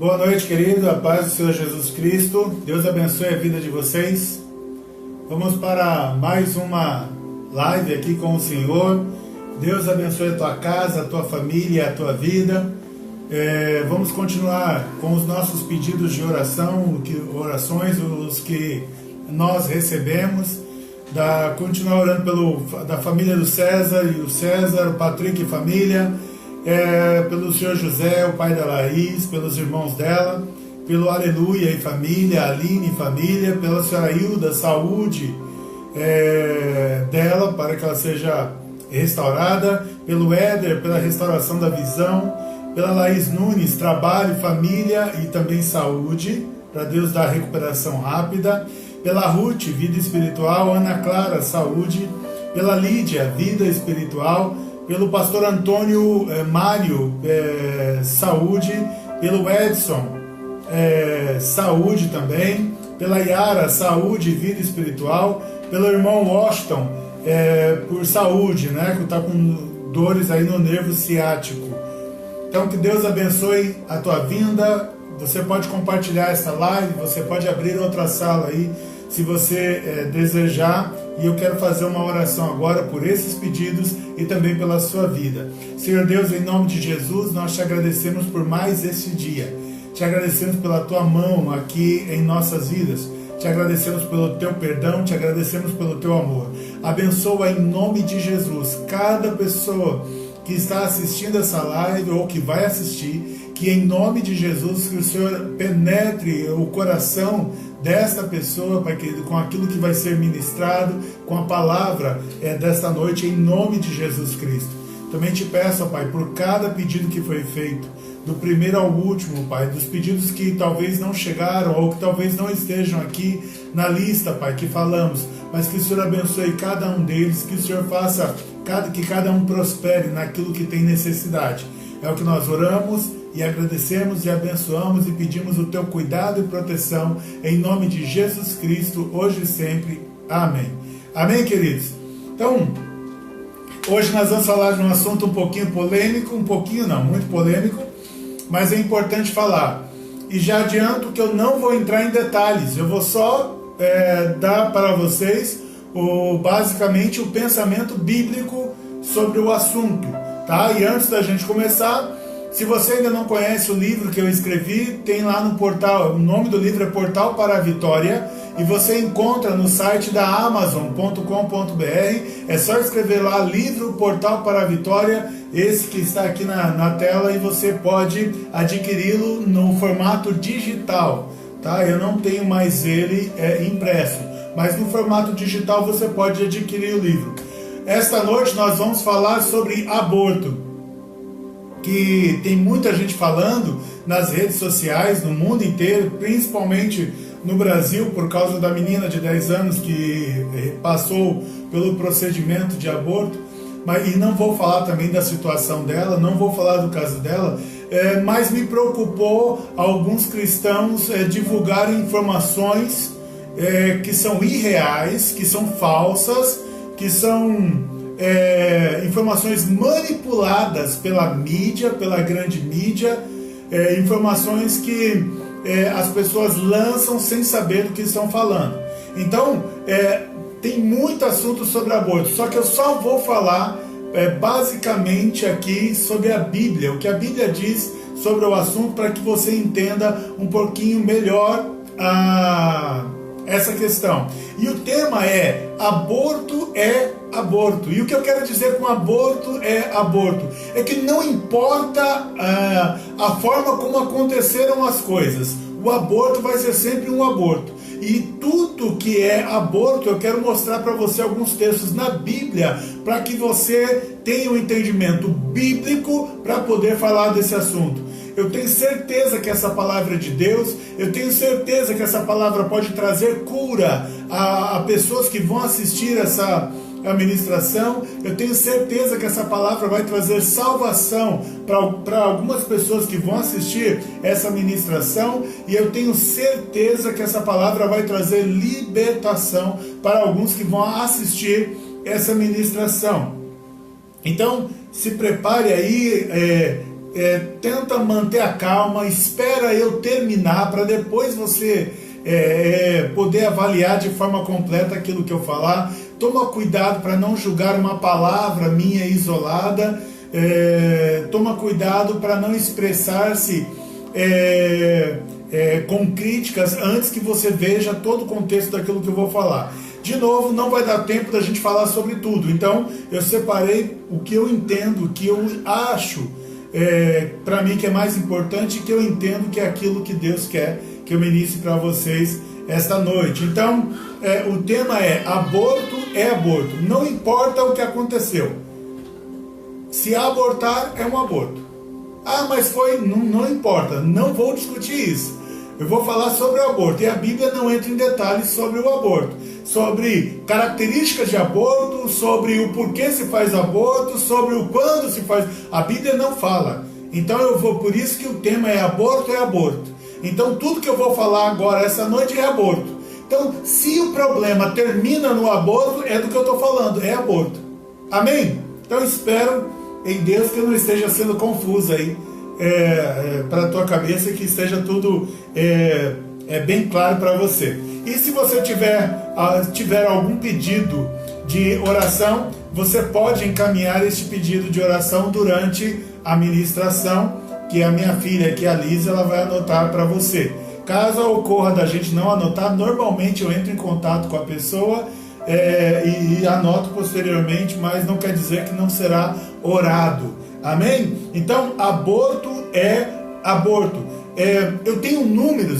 Boa noite, querido. A paz do Senhor Jesus Cristo. Deus abençoe a vida de vocês. Vamos para mais uma live aqui com o Senhor. Deus abençoe a tua casa, a tua família, a tua vida. Vamos continuar com os nossos pedidos de oração, orações, os que nós recebemos. Continuar orando da família do César e o César, o Patrick e família. Pelo Senhor José, o pai da Laís, pelos irmãos dela, pelo Aleluia e família, Aline e família, pela senhora Hilda, saúde dela, para que ela seja restaurada, pelo Éder, pela restauração da visão, pela Laís Nunes, trabalho, família e também saúde, para Deus dar recuperação rápida, pela Ruth, vida espiritual, Ana Clara, saúde, pela Lídia, vida espiritual, pelo pastor Antônio Mário, saúde, pelo Edson, saúde também, pela Yara, saúde e vida espiritual, pelo irmão Washington, por saúde, né, que está com dores aí no nervo ciático. Então que Deus abençoe a tua vinda. Você pode compartilhar essa live, você pode abrir outra sala aí, se você desejar. E eu quero fazer uma oração agora por esses pedidos e também pela sua vida. Senhor Deus, em nome de Jesus, nós te agradecemos por mais este dia. Te agradecemos pela tua mão aqui em nossas vidas. Te agradecemos pelo teu perdão, te agradecemos pelo teu amor. Abençoa em nome de Jesus cada pessoa que está assistindo essa live ou que vai assistir, que em nome de Jesus, que o Senhor penetre o coração desta pessoa, Pai querido, com aquilo que vai ser ministrado, com a palavra desta noite, em nome de Jesus Cristo. Também te peço, Pai, por cada pedido que foi feito, do primeiro ao último, Pai, dos pedidos que talvez não chegaram ou que talvez não estejam aqui na lista, Pai, que falamos, mas que o Senhor abençoe cada um deles, que o Senhor faça que cada um prospere naquilo que tem necessidade. É o que nós oramos e agradecemos e abençoamos e pedimos o teu cuidado e proteção em nome de Jesus Cristo, hoje e sempre. Amém. Amém, queridos? Então, hoje nós vamos falar de um assunto um pouquinho polêmico, muito polêmico, mas é importante falar. E já adianto que eu não vou entrar em detalhes, eu vou só dar para vocês basicamente o pensamento bíblico sobre o assunto, tá? E antes da gente começar, se você ainda não conhece o livro que eu escrevi, tem lá no portal, o nome do livro é Portal para a Vitória, e você encontra no site da Amazon.com.br, é só escrever lá, livro Portal para a Vitória, esse que está aqui na tela, e você pode adquiri-lo no formato digital, tá? Eu não tenho mais ele impresso, mas no formato digital você pode adquirir o livro. Esta noite nós vamos falar sobre aborto, que tem muita gente falando nas redes sociais, no mundo inteiro, principalmente no Brasil, por causa da menina de 10 anos que passou pelo procedimento de aborto. E não vou falar também da situação dela, não vou falar do caso dela, mas me preocupou alguns cristãos divulgarem informações que são irreais, que são falsas, que são informações manipuladas pela mídia, pela grande mídia, informações que as pessoas lançam sem saber do que estão falando. Então, tem muito assunto sobre aborto, só que eu só vou falar basicamente aqui sobre a Bíblia, o que a Bíblia diz sobre o assunto, para que você entenda um pouquinho melhor essa questão. E o tema é: aborto é aborto. E o que eu quero dizer com aborto é que não importa a forma como aconteceram as coisas, o aborto vai ser sempre um aborto. E tudo que é aborto, eu quero mostrar para você alguns textos na Bíblia, para que você tenha um entendimento bíblico para poder falar desse assunto. Eu tenho certeza que essa palavra é de Deus, eu tenho certeza que essa palavra pode trazer cura a pessoas que vão assistir essa ministração. Eu tenho certeza que essa palavra vai trazer salvação para algumas pessoas que vão assistir essa ministração, e eu tenho certeza que essa palavra vai trazer libertação para alguns que vão assistir essa ministração. Então, se prepare aí, tenta manter a calma, espera eu terminar para depois você poder avaliar de forma completa aquilo que eu falar. Toma cuidado para não julgar uma palavra minha isolada. Toma cuidado para não expressar-se com críticas antes que você veja todo o contexto daquilo que eu vou falar. De novo, não vai dar tempo da gente falar sobre tudo, então eu separei o que eu entendo, o que eu acho para mim que é mais importante, que eu entendo que é aquilo que Deus quer que eu ministre para vocês esta noite. Então, o tema é aborto é aborto, não importa o que aconteceu. Se abortar, é um aborto. Ah, mas foi, não importa, não vou discutir isso. Eu vou falar sobre o aborto, e a Bíblia não entra em detalhes sobre o aborto, sobre características de aborto, sobre o porquê se faz aborto, sobre o quando se faz. A Bíblia não fala. Então por isso que o tema é aborto. Então tudo que eu vou falar agora essa noite é aborto. Então, se o problema termina no aborto, é do que eu estou falando, é aborto. Amém? Então espero em Deus que eu não esteja sendo confuso aí para a tua cabeça, e que esteja tudo bem claro para você. E se você tiver algum pedido de oração, você pode encaminhar este pedido de oração durante a ministração, que a minha filha, que é a Liz, ela vai anotar para você. Caso ocorra da gente não anotar, normalmente eu entro em contato com a pessoa e anoto posteriormente, mas não quer dizer que não será orado. Amém? Então, aborto é aborto. Eu tenho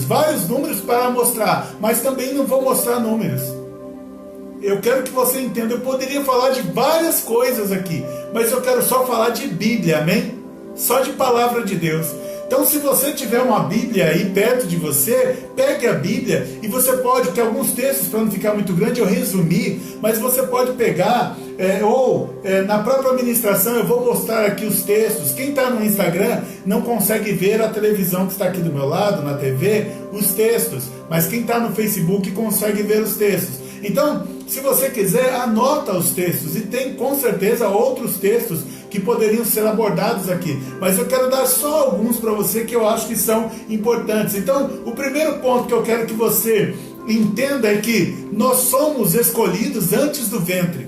vários números para mostrar, mas também não vou mostrar números. Eu quero que você entenda, eu poderia falar de várias coisas aqui, mas eu quero só falar de Bíblia, amém? Só de palavra de Deus. Então, se você tiver uma Bíblia aí perto de você, pegue a Bíblia e você pode, ter alguns textos, para não ficar muito grande, eu resumi, mas você pode pegar, na própria ministração eu vou mostrar aqui os textos. Quem está no Instagram não consegue ver a televisão que está aqui do meu lado, na TV, os textos, mas quem está no Facebook consegue ver os textos. Então, se você quiser, anota os textos, e tem com certeza outros textos que poderiam ser abordados aqui, mas eu quero dar só alguns para você que eu acho que são importantes. Então, o primeiro ponto que eu quero que você entenda é que nós somos escolhidos antes do ventre.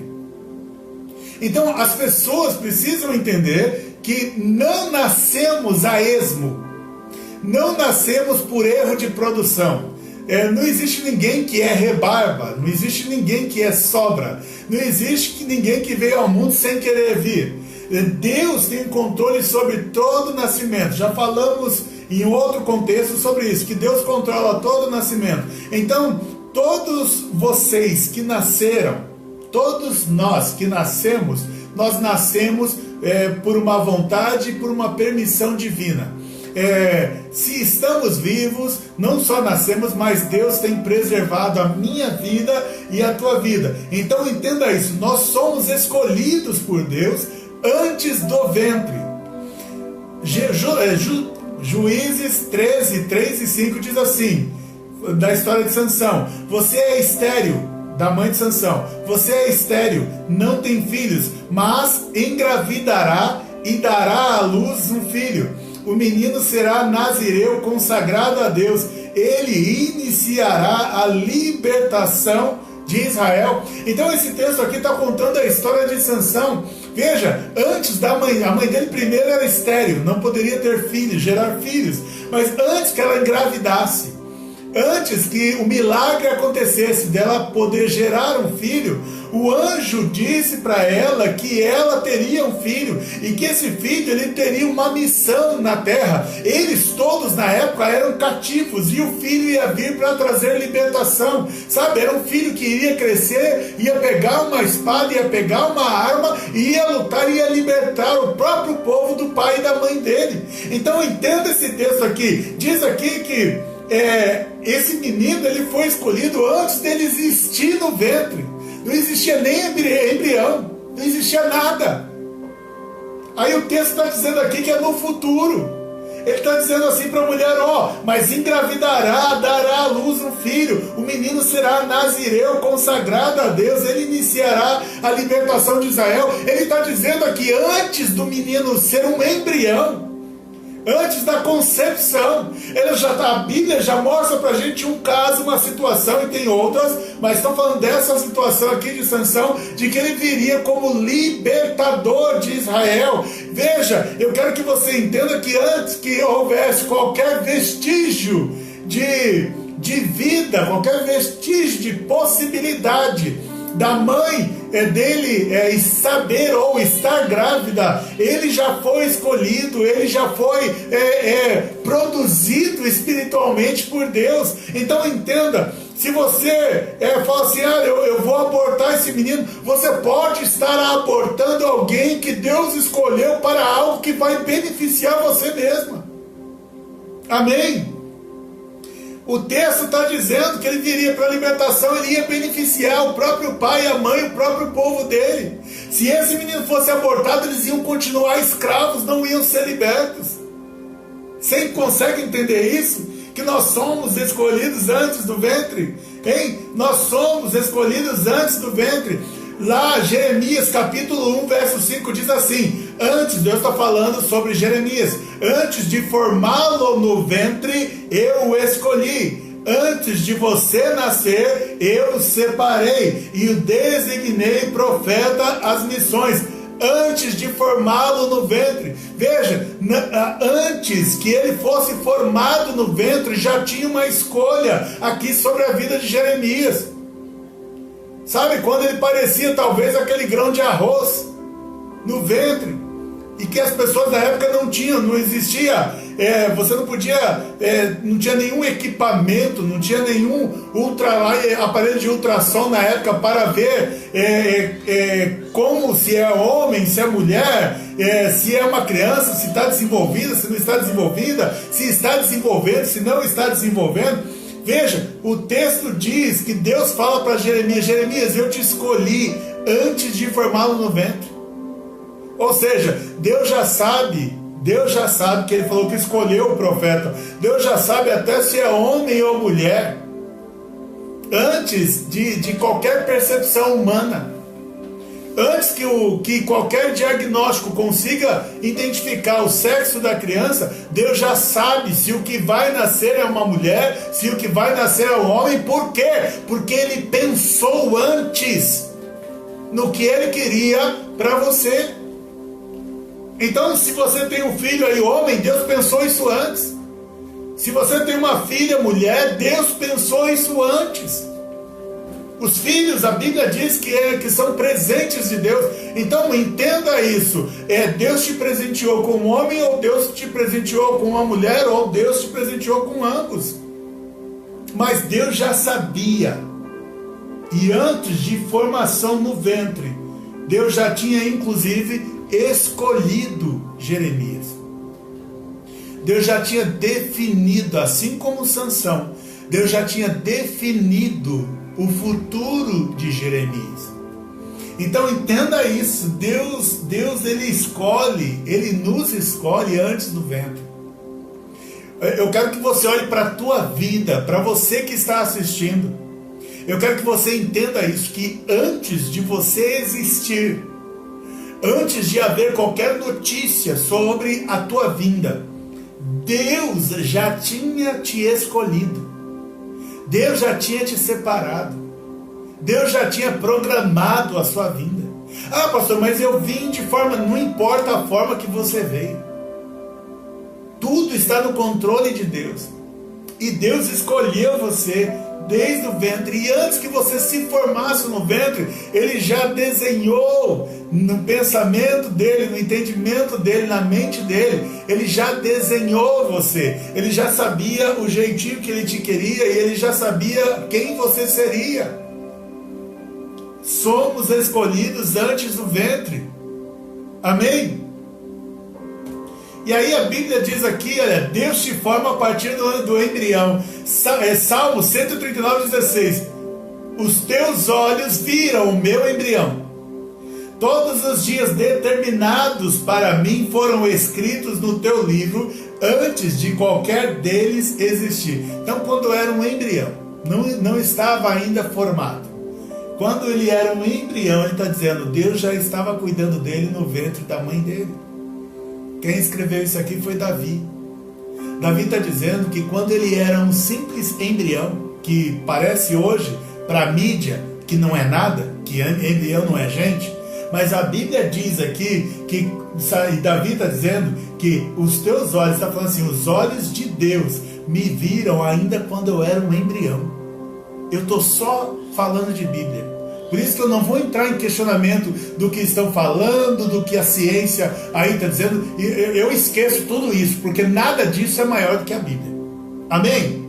Então, as pessoas precisam entender que não nascemos a esmo, não nascemos por erro de produção. Não existe ninguém que é rebarba, não existe ninguém que é sobra, não existe ninguém que veio ao mundo sem querer vir. Deus tem controle sobre todo o nascimento. Já falamos em outro contexto sobre isso, que Deus controla todo o nascimento. Então, todos vocês que nasceram, todos nós que nascemos, nós nascemos por uma vontade e por uma permissão divina. Se estamos vivos, não só nascemos, mas Deus tem preservado a minha vida e a tua vida. Então entenda isso, nós somos escolhidos por Deus antes do ventre. Juízes 13, 3 e 5 diz assim, da história de Sansão: você é estéril, da mãe de Sansão, você é estéril, não tem filhos, mas engravidará e dará à luz um filho. O menino será nazireu, consagrado a Deus. Ele iniciará a libertação de Israel. Então esse texto aqui está contando a história de Sansão. Veja, antes da mãe, a mãe dele primeiro era estéril, não poderia ter filhos, gerar filhos. Mas antes que ela engravidasse, antes que o milagre acontecesse dela poder gerar um filho, o anjo disse para ela que ela teria um filho e que esse filho ele teria uma missão na terra. Eles todos na época eram cativos e o filho ia vir para trazer libertação, sabe? Era um filho que iria crescer, ia pegar uma espada, ia pegar uma arma e ia lutar, ia libertar o próprio povo do pai e da mãe dele. Então entenda esse texto aqui, diz aqui que esse menino ele foi escolhido antes dele existir no ventre. Não existia nem embrião, não existia nada. Aí o texto está dizendo aqui que é no futuro. Ele está dizendo assim para a mulher: mas engravidará, dará à luz um filho, o menino será nazireu, consagrado a Deus, ele iniciará a libertação de Israel. Ele está dizendo aqui, antes do menino ser um embrião, Antes da concepção. A Bíblia já mostra pra gente um caso, uma situação, e tem outras, mas estão falando dessa situação aqui de Sansão, de que ele viria como libertador de Israel. Veja, eu quero que você entenda que antes que houvesse qualquer vestígio de vida, qualquer vestígio de possibilidade da mãe dele saber ou estar grávida, ele já foi escolhido, ele já foi produzido espiritualmente por Deus. Então entenda, se você fala assim, eu vou abortar esse menino, você pode estar abortando alguém que Deus escolheu para algo que vai beneficiar você mesma. Amém? O texto está dizendo que ele viria para a libertação, ele ia beneficiar o próprio pai, a mãe, o próprio povo dele. Se esse menino fosse abortado, eles iam continuar escravos, não iam ser libertos. Você consegue entender isso? Que nós somos escolhidos antes do ventre? Hein? Nós somos escolhidos antes do ventre. Lá, Jeremias capítulo 1, verso 5 diz assim: antes, Deus está falando sobre Jeremias, antes de formá-lo no ventre, eu o escolhi. Antes de você nascer, eu o separei e o designei profeta às missões. Antes de formá-lo no ventre. Veja, antes que ele fosse formado no ventre, já tinha uma escolha aqui sobre a vida de Jeremias. Sabe, quando ele parecia talvez aquele grão de arroz no ventre, e que as pessoas da época não tinham, não existia, você não podia, não tinha nenhum equipamento, não tinha nenhum aparelho de ultrassom na época para ver como, se é homem, se é mulher, se é uma criança, se está desenvolvida, se não está desenvolvida, se está desenvolvendo, se não está desenvolvendo. Veja, o texto diz que Deus fala para Jeremias: Jeremias, eu te escolhi antes de formá-lo no ventre. Ou seja, Deus já sabe que ele falou que escolheu o profeta. Deus já sabe até se é homem ou mulher, antes de qualquer percepção humana. Antes que qualquer diagnóstico consiga identificar o sexo da criança, Deus já sabe se o que vai nascer é uma mulher, se o que vai nascer é um homem. Por quê? Porque Ele pensou antes no que Ele queria para você. Então, se você tem um filho aí homem, Deus pensou isso antes. Se você tem uma filha mulher, Deus pensou isso antes. Os filhos, a Bíblia diz que são presentes de Deus. Então entenda isso. Deus te presenteou com um homem, ou Deus te presenteou com uma mulher, ou Deus te presenteou com ambos. Mas Deus já sabia. E antes de formação no ventre, Deus já tinha inclusive escolhido Jeremias. Deus já tinha definido, assim como Sansão, Deus já tinha definido o futuro de Jeremias. Então entenda isso. Deus ele escolhe, ele nos escolhe antes do ventre. Eu quero que você olhe para a tua vida, para você que está assistindo. Eu quero que você entenda isso, que antes de você existir, antes de haver qualquer notícia sobre a tua vinda, Deus já tinha te escolhido. Deus já tinha te separado. Deus já tinha programado a sua vinda. Ah, pastor, mas eu vim de forma... Não importa a forma que você veio. Tudo está no controle de Deus. E Deus escolheu você desde o ventre. E antes que você se formasse no ventre, Ele já desenhou no pensamento dEle, no entendimento dEle, na mente dEle. Ele já desenhou você. Ele já sabia o jeitinho que Ele te queria. E Ele já sabia quem você seria. Somos escolhidos antes do ventre. Amém? E aí a Bíblia diz aqui, olha, Deus te forma a partir do embrião. Salmo 139:16. Os teus olhos viram o meu embrião. Todos os dias determinados para mim foram escritos no teu livro, antes de qualquer deles existir. Então, quando era um embrião, não estava ainda formado. Quando ele era um embrião, ele está dizendo, Deus já estava cuidando dele no ventre da mãe dele. Quem escreveu isso aqui foi Davi. Davi está dizendo que quando ele era um simples embrião, que parece hoje para a mídia que não é nada, que embrião não é gente, mas a Bíblia diz aqui que, e Davi está dizendo que os teus olhos, está falando assim, os olhos de Deus me viram ainda quando eu era um embrião. Eu estou só falando de Bíblia. Por isso que eu não vou entrar em questionamento do que estão falando, do que a ciência aí está dizendo. Eu esqueço tudo isso, porque nada disso é maior do que a Bíblia. Amém?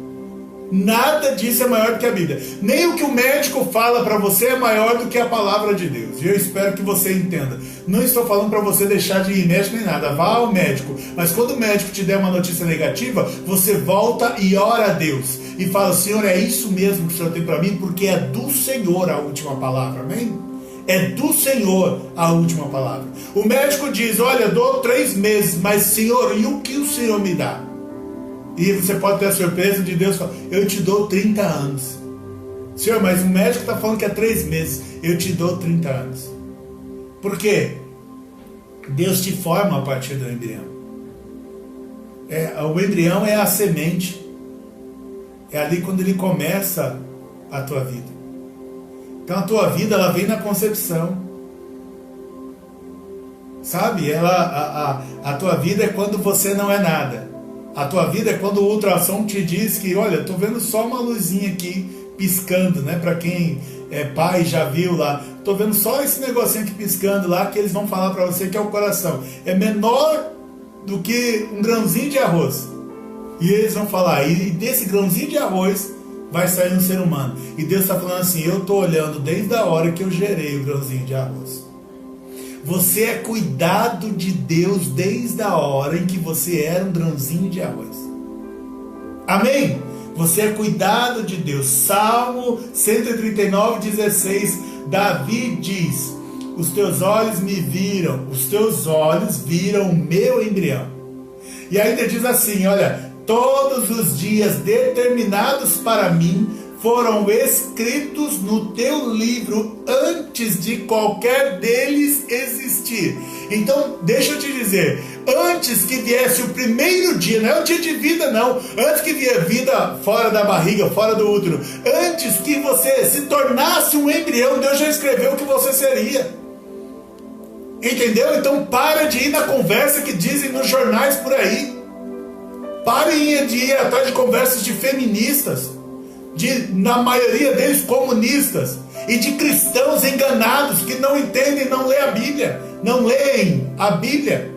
Nada disso é maior do que a Bíblia. Nem o que o médico fala para você é maior do que a palavra de Deus. E eu espero que você entenda. Não estou falando para você deixar de ir médico nem nada. Vá ao médico. Mas quando o médico te der uma notícia negativa, você volta e ora a Deus. E fala, Senhor, é isso mesmo que o Senhor tem para mim, porque é do Senhor a última palavra. Amém? É do Senhor a última palavra. O médico diz, olha, eu dou 3 meses, mas Senhor, e o que o Senhor me dá? E você pode ter a surpresa de Deus falar, eu te dou 30 anos. Senhor, mas o médico está falando que é 3 meses. Eu te dou 30 anos. Por quê? Deus te forma a partir do embrião. O embrião é a semente. É ali quando ele começa a tua vida. Então a tua vida, ela vem na concepção. Sabe? A tua vida é quando você não é nada. A tua vida é quando o ultrassom te diz que, olha, estou vendo só uma luzinha aqui piscando, né? Para quem é pai já viu lá, estou vendo só esse negocinho aqui piscando lá, que eles vão falar para você que é o coração. É menor do que um grãozinho de arroz. E eles vão falar, e desse grãozinho de arroz vai sair um ser humano. E Deus está falando assim, eu estou olhando desde a hora que eu gerei o grãozinho de arroz. Você é cuidado de Deus desde a hora em que você era um grãozinho de arroz. Amém? Você é cuidado de Deus. Salmo 139:16, Davi diz, os teus olhos me viram, os teus olhos viram o meu embrião. E ainda diz assim, olha, todos os dias determinados para mim foram escritos no teu livro antes de qualquer deles existir. Então, deixa eu te dizer, antes que viesse o primeiro dia, não é o dia de vida não, antes que viesse vida fora da barriga, fora do útero, antes que você se tornasse um embrião, Deus já escreveu o que você seria. Entendeu? Então para de ir na conversa que dizem nos jornais por aí. Parem de ir atrás de conversas de feministas, na maioria deles comunistas, e de cristãos enganados que não entendem, não leem a Bíblia, não leem a Bíblia.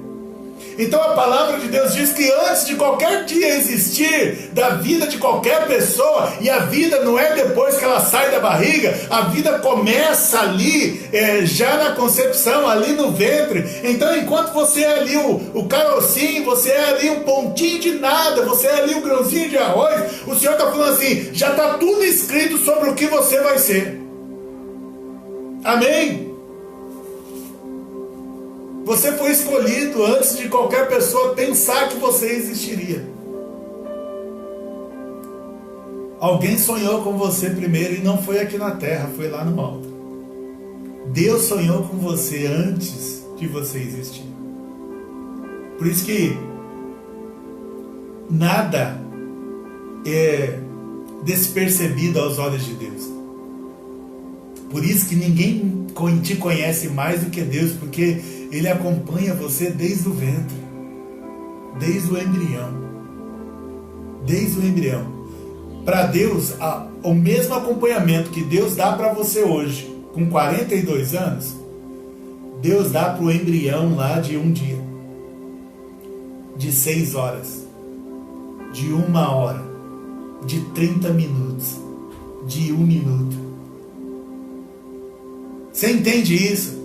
Então a palavra de Deus diz que antes de qualquer dia existir da vida de qualquer pessoa, e a vida não é depois que ela sai da barriga, a vida começa ali, já na concepção, ali no ventre. Então enquanto você é ali o carocinho, você é ali um pontinho de nada, você é ali um grãozinho de arroz, o Senhor está falando assim, já está tudo escrito sobre o que você vai ser. Amém? Você foi escolhido antes de qualquer pessoa pensar que você existiria. Alguém sonhou com você primeiro e não foi aqui na terra, foi lá no alto. Deus sonhou com você antes de você existir. Por isso que nada é despercebido aos olhos de Deus. Por isso que ninguém te conhece mais do que Deus, porque Ele acompanha você desde o ventre, desde o embrião. Desde o embrião. Para Deus, o mesmo acompanhamento que Deus dá para você hoje, com 42 anos, Deus dá para o embrião lá de um dia, de 6 horas, de 1 hora, de 30 minutos, de 1 minuto. Você entende isso?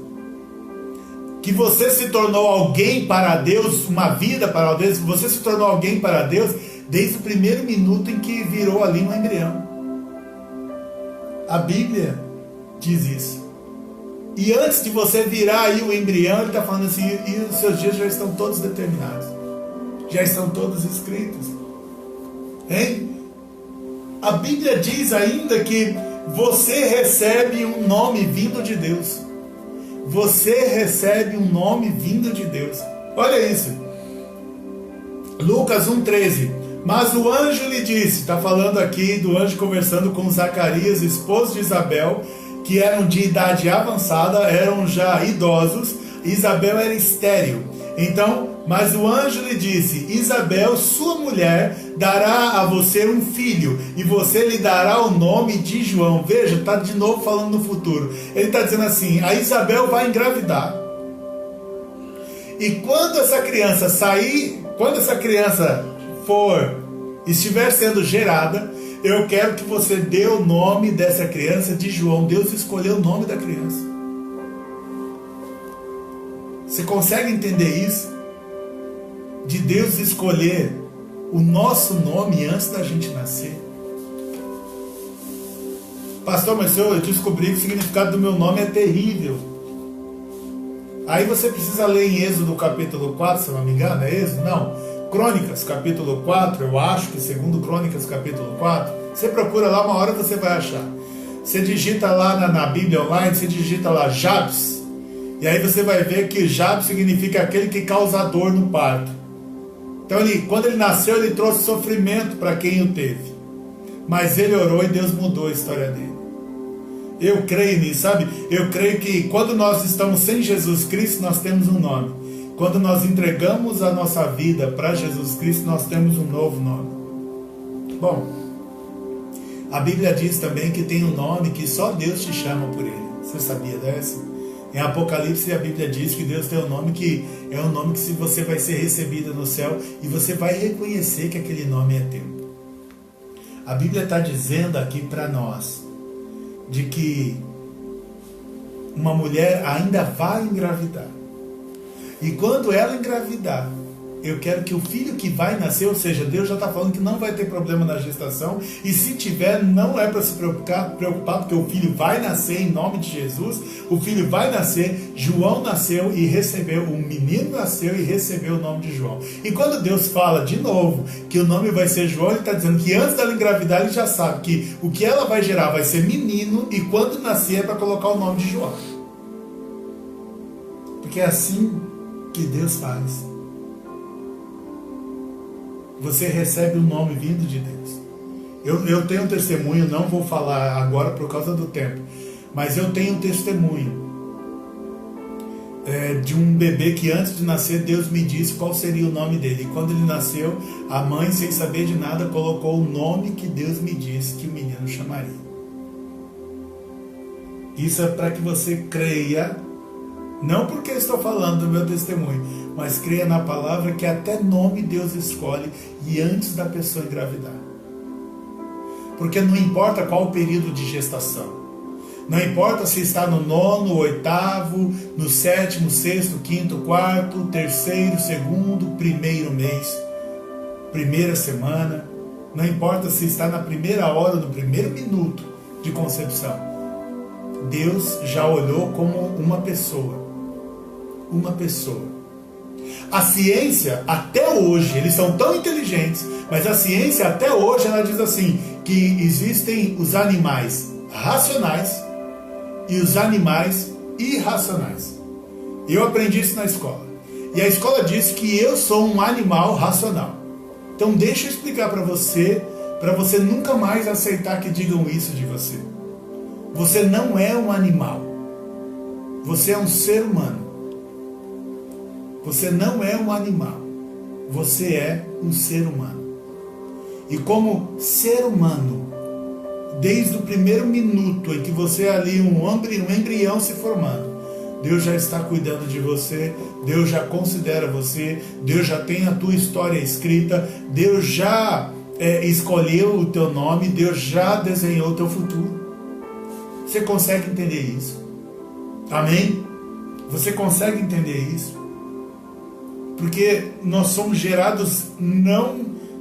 Que você se tornou alguém para Deus, uma vida para Deus, você se tornou alguém para Deus desde o primeiro minuto em que virou ali um embrião. A Bíblia diz isso. E antes de você virar aí o embrião, ele está falando assim, e os seus dias já estão todos determinados. Já estão todos escritos. Hein? A Bíblia diz ainda que você recebe um nome vindo de Deus. Você recebe um nome vindo de Deus. Olha isso. Lucas 1,13. Mas o anjo lhe disse, está falando aqui do anjo conversando com Zacarias, esposo de Isabel, que eram de idade avançada, eram já idosos, Isabel era estéril. Então, mas o anjo lhe disse, Isabel, sua mulher, dará a você um filho, e você lhe dará o nome de João. Veja, está de novo falando no futuro. Ele está dizendo assim, a Isabel vai engravidar. E quando essa criança sair, quando essa criança estiver sendo gerada, eu quero que você dê o nome dessa criança de João. Deus escolheu o nome da criança. Você consegue entender isso? De Deus escolher o nosso nome antes da gente nascer. Pastor, mas eu descobri que o significado do meu nome é terrível. Aí você precisa ler em Êxodo capítulo 4, se eu não me engano, é Êxodo? Não. Crônicas capítulo 4, eu acho que segundo Crônicas capítulo 4. Você procura lá, uma hora você vai achar. Você digita lá na Bíblia online, você digita lá Jabes. E aí você vai ver que Jabes significa aquele que causa dor no parto. Então quando ele nasceu, ele trouxe sofrimento para quem o teve. Mas ele orou e Deus mudou a história dele. Eu creio nisso, sabe? Eu creio que quando nós estamos sem Jesus Cristo, nós temos um nome. Quando nós entregamos a nossa vida para Jesus Cristo, nós temos um novo nome. Bom, a Bíblia diz também que tem um nome que só Deus te chama por ele. Você sabia dessa? Em Apocalipse a Bíblia diz que Deus tem um nome que é um nome que se você vai ser recebido no céu e você vai reconhecer que aquele nome é teu. A Bíblia está dizendo aqui para nós de que uma mulher ainda vai engravidar. E quando ela engravidar, eu quero que o filho que vai nascer, ou seja, Deus já está falando que não vai ter problema na gestação, e se tiver, não é para se preocupar, porque o filho vai nascer em nome de Jesus, o filho vai nascer, João nasceu e recebeu, um menino nasceu e recebeu o nome de João. E quando Deus fala de novo que o nome vai ser João, ele está dizendo que antes dela engravidar, ele já sabe que o que ela vai gerar vai ser menino, e quando nascer é para colocar o nome de João. Porque é assim que Deus faz. Você recebe um nome vindo de Deus. Eu tenho um testemunho, não vou falar agora por causa do tempo, mas eu tenho um testemunho de um bebê que antes de nascer Deus me disse qual seria o nome dele. E quando ele nasceu, a mãe, sem saber de nada, colocou o nome que Deus me disse que o menino chamaria. Isso é para que você creia, não porque eu estou falando do meu testemunho, mas creia na palavra que até nome Deus escolhe e antes da pessoa engravidar. Porque não importa qual o período de gestação. Não importa se está no 9º, 8º, no 7º, 6º, 5º, 4º, 3º, 2º, 1º mês, primeira semana. Não importa se está na primeira hora, no primeiro minuto de concepção. Deus já olhou como uma pessoa. Uma pessoa. A ciência, até hoje, eles são tão inteligentes, mas a ciência até hoje, ela diz assim, que existem os animais racionais e os animais irracionais. Eu aprendi isso na escola. E a escola disse que eu sou um animal racional. Então deixa eu explicar para você nunca mais aceitar que digam isso de você. Você não é um animal. Você é um ser humano. Você não é um animal. Você é um ser humano. E como ser humano, desde o primeiro minuto em que você é ali um embrião se formando, Deus já está cuidando de você, Deus já considera você, Deus já tem a tua história escrita, Deus já escolheu o teu nome, Deus já desenhou o teu futuro. Você consegue entender isso? Amém? Você consegue entender isso? Porque nós somos gerados não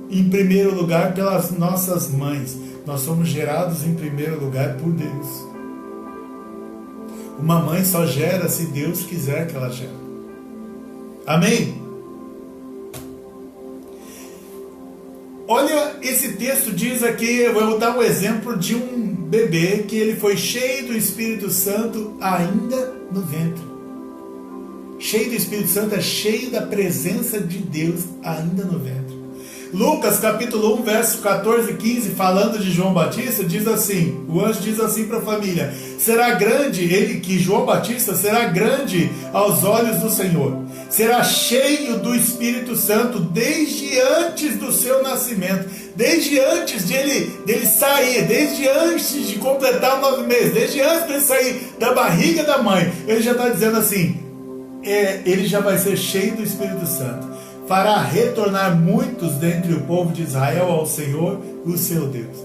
em primeiro lugar pelas nossas mães. Nós somos gerados em primeiro lugar por Deus. Uma mãe só gera se Deus quiser que ela gere. Amém? Olha, esse texto diz aqui, eu vou dar um exemplo de um bebê que ele foi cheio do Espírito Santo ainda no ventre. Cheio do Espírito Santo é cheio da presença de Deus ainda no ventre. Lucas capítulo 1, verso 14 e 15, falando de João Batista, diz assim, o anjo diz assim para a família: será grande, que João Batista será grande aos olhos do Senhor, será cheio do Espírito Santo desde antes do seu nascimento, desde antes dele sair, desde antes de completar 9 meses, desde antes dele sair da barriga da mãe, ele já está dizendo assim, ele já vai ser cheio do Espírito Santo, fará retornar muitos dentre o povo de Israel ao Senhor, o seu Deus.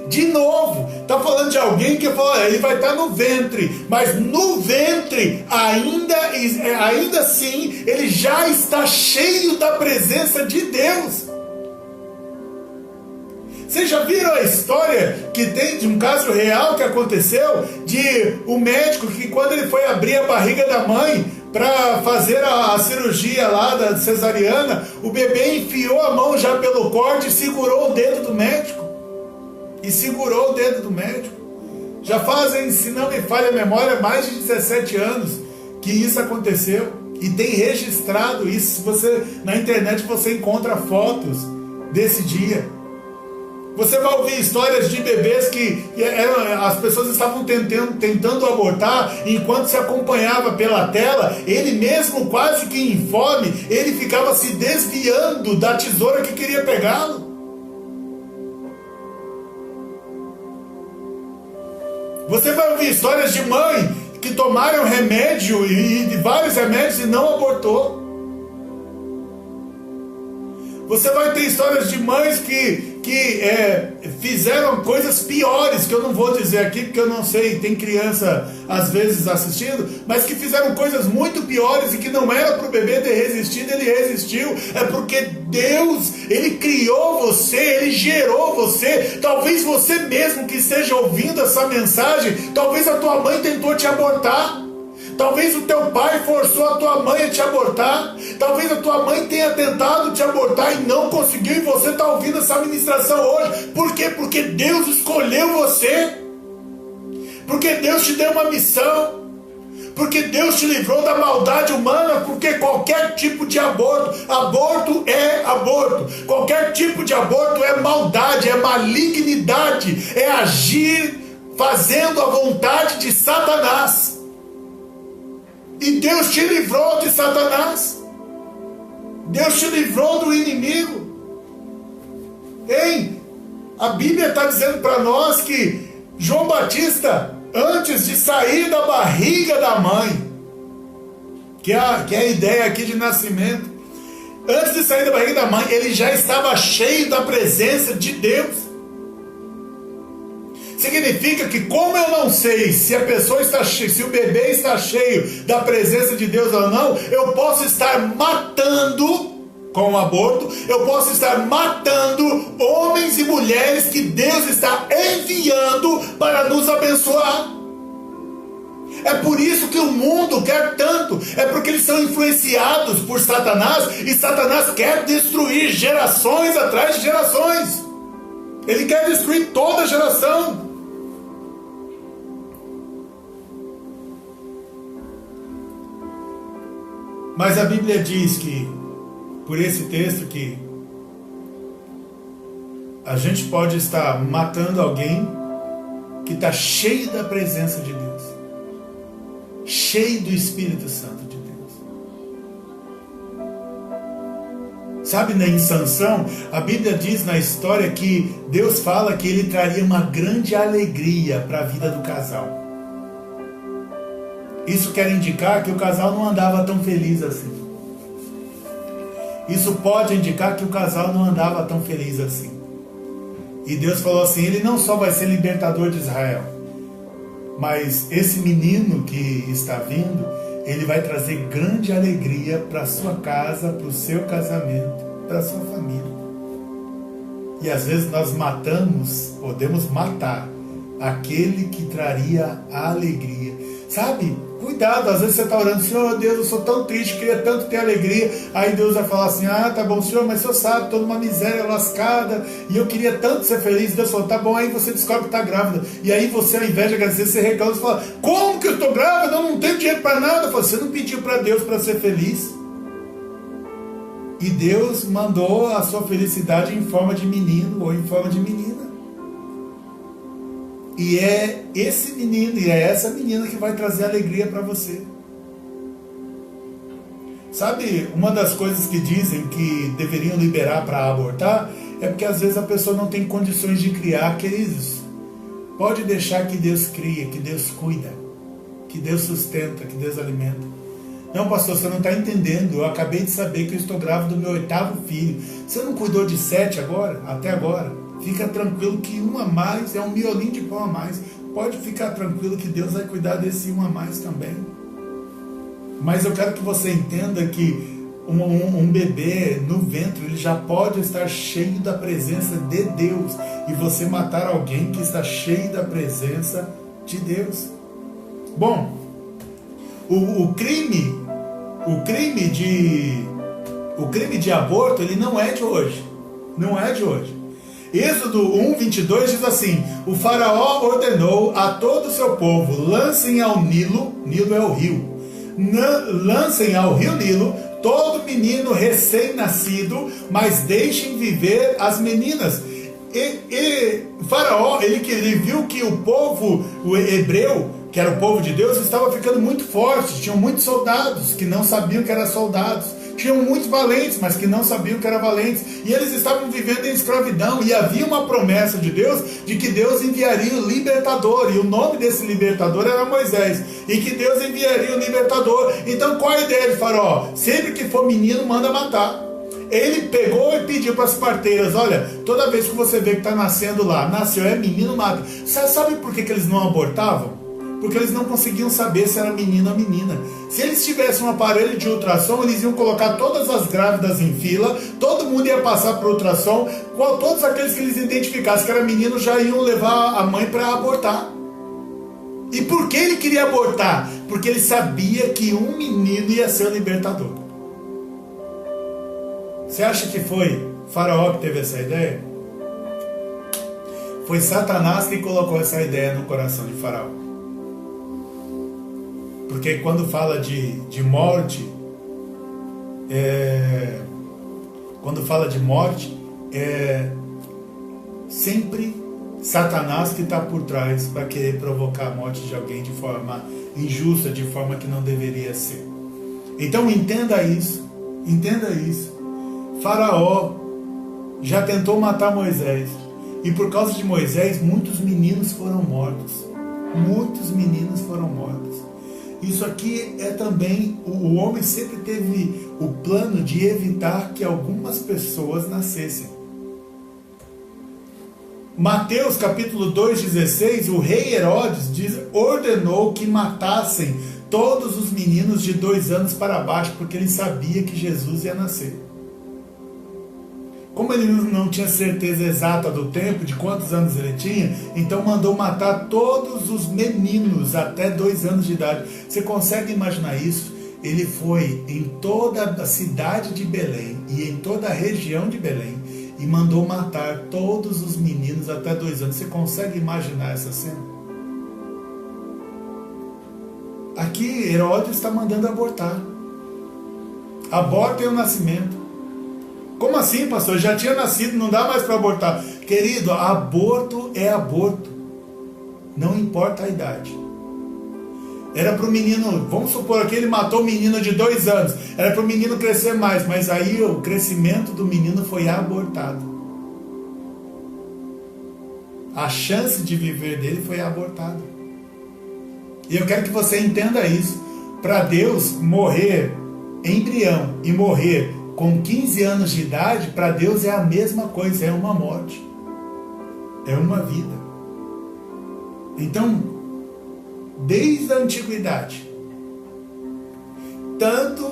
De novo, está falando de alguém que fala, ele vai estar no ventre, mas no ventre, ainda assim, ele já está cheio da presença de Deus. Vocês já viram a história que tem de um caso real que aconteceu, de um médico que quando ele foi abrir a barriga da mãe, para fazer a cirurgia lá da cesariana, o bebê enfiou a mão já pelo corte e segurou o dedo do médico. Já fazem, se não me falha a memória, mais de 17 anos que isso aconteceu. E tem registrado isso. Na internet você encontra fotos desse dia. Você vai ouvir histórias de bebês que as pessoas estavam tentando abortar, enquanto se acompanhava pela tela, ele mesmo quase que em fome, ele ficava se desviando da tesoura que queria pegá-lo. Você vai ouvir histórias de mãe que tomaram remédio e vários remédios e não abortou. Você vai ter histórias de mães que fizeram coisas piores, que eu não vou dizer aqui porque eu não sei, tem criança às vezes assistindo, mas que fizeram coisas muito piores e que não era para o bebê ter resistido, ele resistiu. É porque Deus, ele criou você, ele gerou você. Talvez você mesmo que esteja ouvindo essa mensagem, talvez a tua mãe tentou te abortar. Talvez o teu pai forçou a tua mãe a te abortar. Talvez a tua mãe tenha tentado te abortar e não conseguiu, e você está ouvindo essa ministração hoje. Por quê? Porque Deus escolheu você. Porque Deus te deu uma missão. Porque Deus te livrou da maldade humana. Porque qualquer tipo de aborto é aborto. Qualquer tipo de aborto é maldade, é malignidade, é agir fazendo a vontade de Satanás. E Deus te livrou de Satanás. Deus te livrou do inimigo. A Bíblia está dizendo para nós que João Batista, antes de sair da barriga da mãe, que é a ideia aqui de nascimento, antes de sair da barriga da mãe, ele já estava cheio da presença de Deus. Significa que, como eu não sei se a pessoa está cheia, se o bebê está cheio da presença de Deus ou não, eu posso estar matando com o aborto, eu posso estar matando homens e mulheres que Deus está enviando para nos abençoar. É por isso que o mundo quer tanto, é porque eles são influenciados por Satanás, e Satanás quer destruir gerações atrás de gerações. Ele quer destruir toda a geração. Mas a Bíblia diz que, por esse texto, que a gente pode estar matando alguém que está cheio da presença de Deus, cheio do Espírito Santo de Deus. Sabe, em Sansão, a Bíblia diz na história que Deus fala que ele traria uma grande alegria para a vida do casal. Isso quer indicar que o casal não andava tão feliz assim. Isso pode indicar que o casal não andava tão feliz assim. E Deus falou assim, ele não só vai ser libertador de Israel, mas esse menino que está vindo, ele vai trazer grande alegria para a sua casa, para o seu casamento, para a sua família. E às vezes nós podemos matar aquele que traria a alegria. Sabe? Cuidado, às vezes você está orando, Senhor Deus, eu sou tão triste, queria tanto ter alegria. Aí Deus vai falar assim, tá bom, Senhor, mas o Senhor sabe, estou numa miséria lascada, e eu queria tanto ser feliz. Deus falou, tá bom, aí você descobre que está grávida. E aí você, ao invés de agradecer, você reclama e fala, como que eu estou grávida? Eu não tenho dinheiro para nada. Eu falo, você não pediu para Deus para ser feliz? E Deus mandou a sua felicidade em forma de menino ou em forma de menina. E é esse menino e é essa menina que vai trazer alegria para você. Sabe, uma das coisas que dizem que deveriam liberar para abortar é porque às vezes a pessoa não tem condições de criar. Queridos, pode deixar que Deus cria, que Deus cuida, que Deus sustenta, que Deus alimenta. Não, pastor, você não está entendendo. Eu acabei de saber que eu estou grávida do meu 8º filho. Você não cuidou de 7 agora? Até agora? Fica tranquilo que um a mais é um miolinho de pão a mais. Pode ficar tranquilo que Deus vai cuidar desse um a mais também. Mas eu quero que você entenda que um bebê no ventre, ele já pode estar cheio da presença de Deus. E você matar alguém que está cheio da presença de Deus. Bom, o crime de aborto, ele não é de hoje. Não é de hoje. Êxodo 1:22 diz assim: o faraó ordenou a todo o seu povo, lancem ao Nilo é o rio, lancem ao rio Nilo todo menino recém-nascido, mas deixem viver as meninas. E Faraó, ele viu que o povo hebreu, que era o povo de Deus, estava ficando muito forte. Tinham muitos soldados que não sabiam que eram soldados. Tinham muitos valentes, mas que não sabiam que eram valentes. E eles estavam vivendo em escravidão. E havia uma promessa de Deus, de que Deus enviaria o libertador. E o nome desse libertador era Moisés. E que Deus enviaria o libertador. Então qual a ideia de Faraó? Sempre que for menino, manda matar. Ele pegou e pediu para as parteiras: olha, toda vez que você vê que está nascendo lá, nasceu, é menino, mata. Sabe por que eles não abortavam? Porque eles não conseguiam saber se era menino ou menina. Se eles tivessem um aparelho de ultrassom, eles iam colocar todas as grávidas em fila, todo mundo ia passar por ultrassom, todos aqueles que eles identificassem que era menino já iam levar a mãe para abortar. E por que ele queria abortar? Porque ele sabia que um menino ia ser o libertador. Você acha que foi Faraó que teve essa ideia? Foi Satanás que colocou essa ideia no coração de Faraó. Porque quando fala de morte, sempre Satanás que está por trás para querer provocar a morte de alguém de forma injusta, de forma que não deveria ser. Então entenda isso, entenda isso. Faraó já tentou matar Moisés, e por causa de Moisés muitos meninos foram mortos. Muitos meninos foram mortos. Isso aqui é também, o homem sempre teve o plano de evitar que algumas pessoas nascessem. Mateus capítulo 2,16, o rei Herodes ordenou que matassem todos os meninos de 2 anos para baixo, porque ele sabia que Jesus ia nascer. Como ele não tinha certeza exata do tempo, de quantos anos ele tinha, então mandou matar todos os meninos até 2 anos de idade. Você consegue imaginar isso? Ele foi em toda a cidade de Belém e em toda a região de Belém e mandou matar todos os meninos até 2 anos. Você consegue imaginar essa cena? Aqui Herodes está mandando abortar. Abortem o nascimento. Como assim, pastor? Já tinha nascido, não dá mais para abortar. Querido, aborto é aborto. Não importa a idade. Era para o menino, vamos supor que ele matou o menino de 2 anos. Era para o menino crescer mais, mas aí o crescimento do menino foi abortado. A chance de viver dele foi abortada. E eu quero que você entenda isso. Para Deus, morrer embrião e morrer com 15 anos de idade, para Deus é a mesma coisa, é uma morte, é uma vida. Então, desde a antiguidade, tanto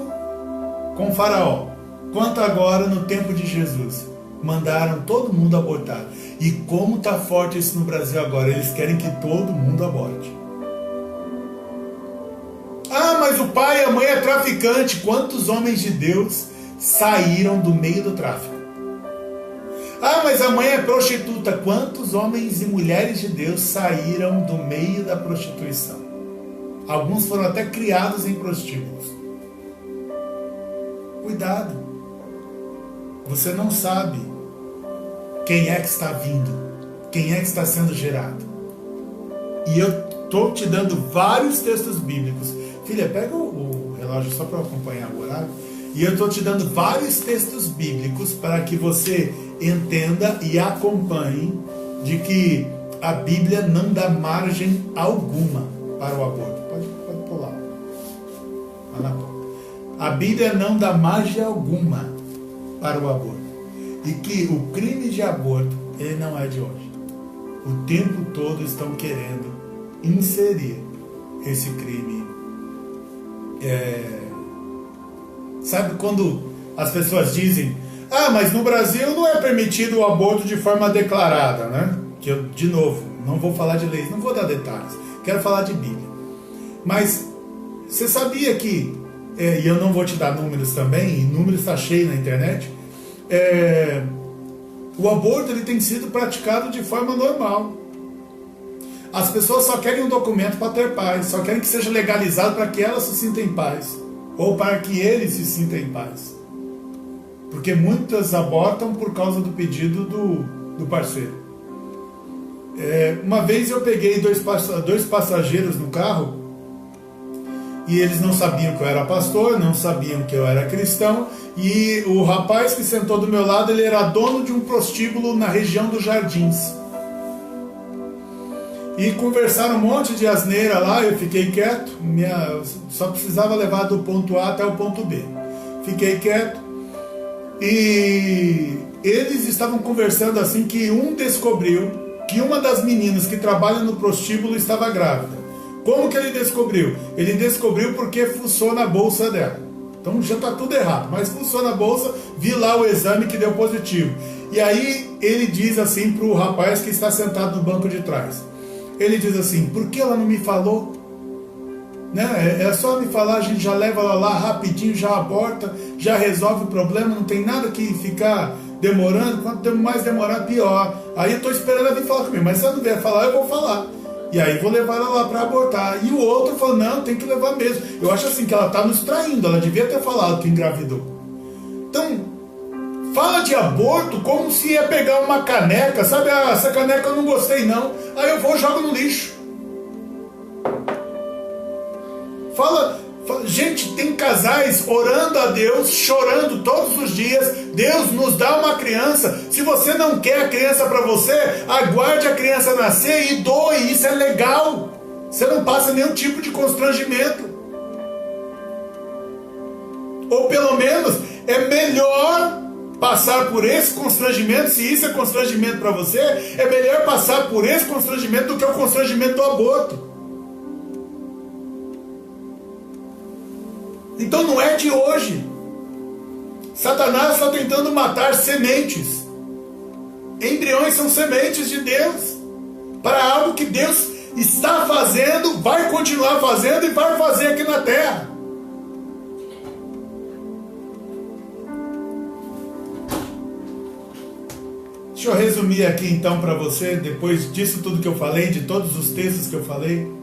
com Faraó, quanto agora no tempo de Jesus, mandaram todo mundo abortar. E como está forte isso no Brasil agora, eles querem que todo mundo aborte. Ah, mas o pai e a mãe é traficante. Quantos homens de Deus saíram do meio do tráfico? Ah, mas a mãe é prostituta. Quantos homens e mulheres de Deus saíram do meio da prostituição? Alguns foram até criados em prostíbulos. Cuidado. você não sabe quem é que está vindo, quem é que está sendo gerado. E eu estou te dando vários textos bíblicos. Filha, pega o relógio só para eu acompanhar o horário. E eu estou te dando vários textos bíblicos para que você entenda e acompanhe de que a Bíblia não dá margem alguma para o aborto. Pode pular. A Bíblia não dá margem alguma para o aborto. E que o crime de aborto, ele não é de hoje. O tempo todo estão querendo inserir esse crime. Sabe quando as pessoas dizem: ah, mas no Brasil não é permitido o aborto de forma declarada, né? Que eu, de novo, não vou falar de leis, não vou dar detalhes, quero falar de Bíblia. Mas você sabia que, e eu não vou te dar números também, e números está cheio na internet, o aborto ele tem sido praticado de forma normal. As pessoas só querem um documento para ter paz, só querem que seja legalizado para que elas se sintam em paz, ou para que eles se sintam em paz. Porque muitas abortam por causa do pedido do parceiro. Uma vez eu peguei dois passageiros no carro, e eles não sabiam que eu era pastor, não sabiam que eu era cristão, e o rapaz que sentou do meu lado, ele era dono de um prostíbulo na região dos Jardins. E conversaram um monte de asneira lá, eu fiquei quieto, só precisava levar do ponto A até o ponto B. Fiquei quieto, e eles estavam conversando assim que um descobriu que uma das meninas que trabalha no prostíbulo estava grávida. Como que ele descobriu? Ele descobriu porque fuçou na bolsa dela. Então já está tudo errado, mas fuçou na bolsa, vi lá o exame que deu positivo. E aí ele diz assim para o rapaz que está sentado no banco de trás. Ele diz assim: por que ela não me falou? Né? É só me falar, a gente já leva ela lá rapidinho, já aborta, já resolve o problema, não tem nada que ficar demorando. Quanto mais demorar, pior. Aí eu estou esperando ela vir falar comigo, mas se ela não vier falar, eu vou falar. E aí vou levar ela lá para abortar. E o outro falou: não, tem que levar mesmo. Eu acho assim que ela está nos traindo, ela devia ter falado que engravidou. Então, fala de aborto como se ia pegar uma caneca, sabe? Ah, essa caneca eu não gostei não. Aí eu vou e jogo no lixo. Gente, tem casais orando a Deus, chorando todos os dias. Deus nos dá uma criança. Se você não quer a criança para você, aguarde a criança nascer e doe. Isso é legal. Você não passa nenhum tipo de constrangimento. Ou pelo menos é melhor passar por esse constrangimento. Se isso é constrangimento para você, é melhor passar por esse constrangimento do que o constrangimento do aborto. Então não é de hoje. Satanás está tentando matar sementes. Embriões são sementes de Deus para algo que Deus está fazendo, vai continuar fazendo e vai fazer aqui na terra. Deixa eu resumir aqui então para você, depois disso tudo que eu falei, de todos os textos que eu falei.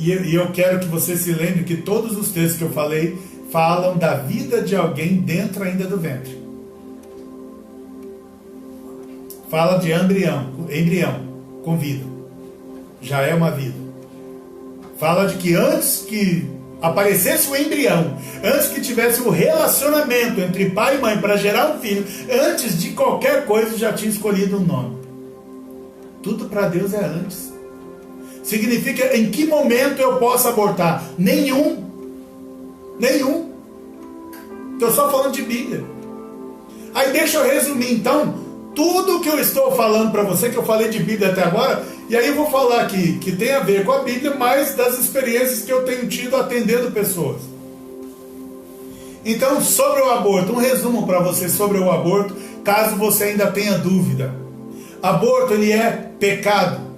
E eu quero que você se lembre que todos os textos que eu falei falam da vida de alguém dentro ainda do ventre. Fala de embrião com vida. Já é uma vida. Fala de que antes que aparecesse o embrião, antes que tivesse o relacionamento entre pai e mãe para gerar um filho, antes de qualquer coisa já tinha escolhido um nome. Tudo para Deus é antes. Significa em que momento eu posso abortar? Nenhum. Estou só falando de Bíblia. Aí deixa eu resumir então tudo que eu estou falando para você, que eu falei de Bíblia até agora, e aí eu vou falar aqui que tem a ver com a Bíblia, mas das experiências que eu tenho tido atendendo pessoas. Então, sobre o aborto, um resumo para você sobre o aborto, caso você ainda tenha dúvida. Aborto, ele é pecado.